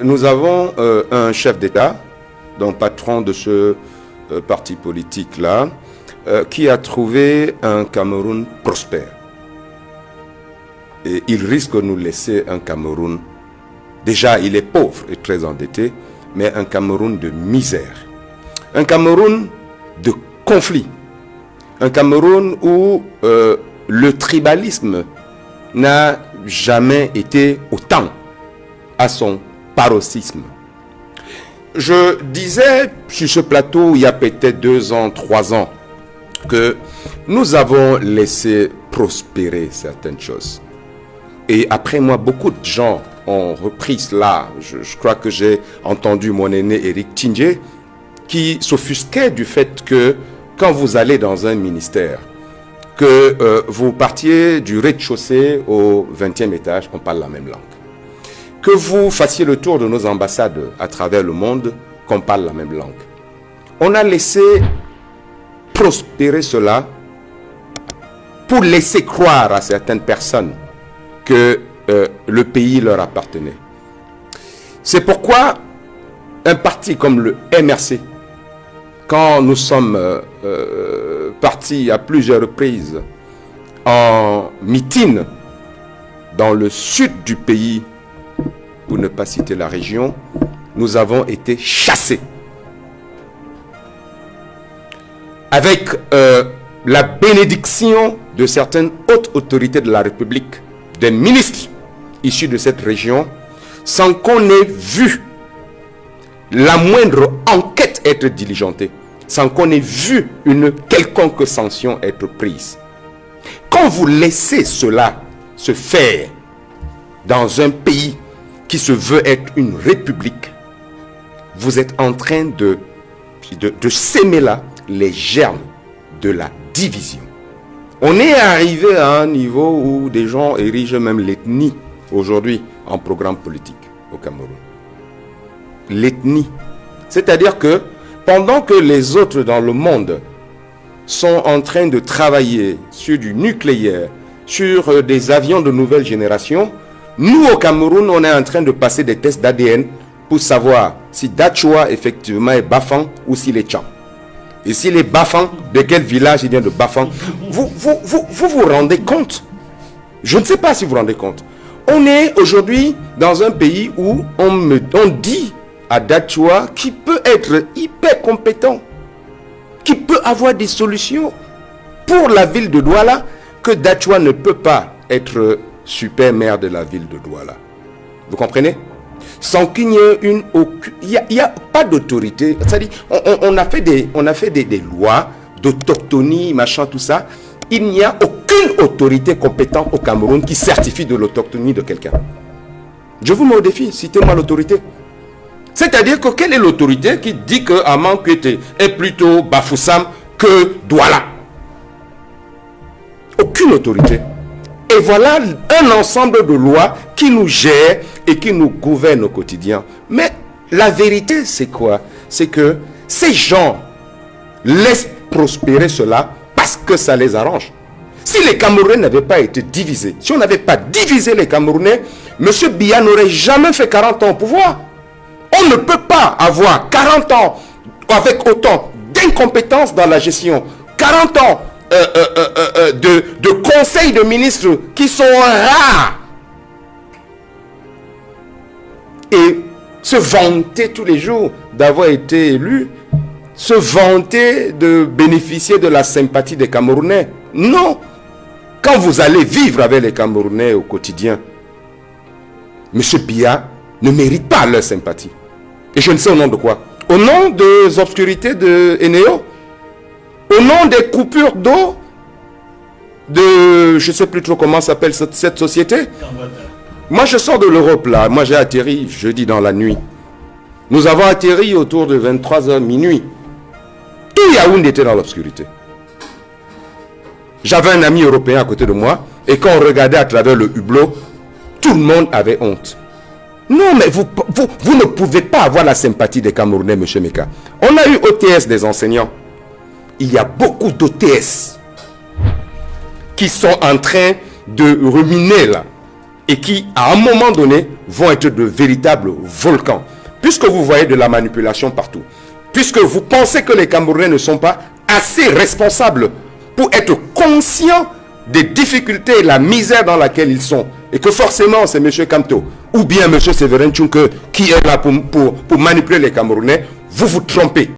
Nous avons un chef d'État, donc patron de ce parti politique-là, qui a trouvé un Cameroun prospère. Et il risque de nous laisser un Cameroun, déjà il est pauvre et très endetté, mais un Cameroun de misère. Un Cameroun de conflit. Un Cameroun où le tribalisme n'a jamais été autant à son paroxysme. Je disais sur ce plateau il y a peut-être 2 ans, 3 ans, que nous avons laissé prospérer certaines choses. Et après moi, beaucoup de gens ont repris cela. Je crois que j'ai entendu mon aîné Éric Tindjé qui s'offusquait du fait que quand vous allez dans un ministère, que vous partiez du rez-de-chaussée au 20e étage, on parle la même langue. Que vous fassiez le tour de nos ambassades à travers le monde, qu'on parle la même langue. On a laissé prospérer cela pour laisser croire à certaines personnes que le pays leur appartenait. C'est pourquoi un parti comme le MRC, quand nous sommes partis à plusieurs reprises en meeting dans le sud du pays, pour ne pas citer la région, nous avons été chassés. Avec la bénédiction de certaines hautes autorités de la République, des ministres issus de cette région, sans qu'on ait vu la moindre enquête être diligentée, sans qu'on ait vu une quelconque sanction être prise. Quand vous laissez cela se faire dans un pays qui se veut être une république, vous êtes en train de s'aimer là les germes de la division. On est arrivé à un niveau où des gens érigent même l'ethnie aujourd'hui en programme politique au Cameroun. L'ethnie. C'est-à-dire que pendant que les autres dans le monde sont en train de travailler sur du nucléaire, sur des avions de nouvelle génération, nous au Cameroun, on est en train de passer des tests d'ADN pour savoir si Dachua effectivement est Bafang ou s'il est Tcham. Et s'il est Bafang, de quel village il vient de Bafang. Vous rendez compte? Je ne sais pas si vous vous rendez compte. On est aujourd'hui dans un pays où on dit à Dachua qui peut être hyper compétent, qui peut avoir des solutions pour la ville de Douala, que Dachua ne peut pas être super maire de la ville de Douala. Vous comprenez? Sans qu'il n'y ait il n'y a pas d'autorité. C'est-à-dire, on a fait des lois d'autochtonie, machin, tout ça. Il n'y a aucune autorité compétente au Cameroun qui certifie de l'autochtonie de quelqu'un. Je vous mets au défi, citez-moi l'autorité. C'est-à-dire que quelle est l'autorité qui dit que Amankwete est plutôt Bafoussam que Douala? Aucune autorité. Et voilà un ensemble de lois qui nous gèrent et qui nous gouvernent au quotidien. Mais la vérité, c'est quoi? C'est que ces gens laissent prospérer cela parce que ça les arrange. Si les Camerounais n'avaient pas été divisés, si on n'avait pas divisé les Camerounais, M. Biya n'aurait jamais fait 40 ans au pouvoir. On ne peut pas avoir 40 ans avec autant d'incompétence dans la gestion, 40 ans de conseils de ministres qui sont rares et se vanter tous les jours d'avoir été élu, se vanter de bénéficier de la sympathie des Camerounais. Non. Quand vous allez vivre avec les Camerounais au quotidien, M. Biya ne mérite pas leur sympathie. Et je ne sais au nom de quoi. Au nom des obscurités de Eneo, au nom des coupures d'eau, de, je ne sais plus trop comment s'appelle cette société. Moi je sors de l'Europe là, moi j'ai atterri jeudi dans la nuit. Nous avons atterri autour de 23h minuit. Tout Yaoundé était dans l'obscurité. J'avais un ami européen à côté de moi, et quand on regardait à travers le hublot, tout le monde avait honte. Non, mais vous ne pouvez pas avoir la sympathie des Camerounais, M. Meka. On a eu OTS des enseignants. Il y a beaucoup d'OTS qui sont en train de ruminer là. et qui, à un moment donné, vont être de véritables volcans. Puisque vous voyez de la manipulation partout, puisque vous pensez que les Camerounais ne sont pas assez responsables pour être conscients des difficultés et la misère dans laquelle ils sont, et que forcément c'est M. Kamto ou bien M. Séverin Tchouke qui est là pour manipuler les Camerounais, vous vous trompez.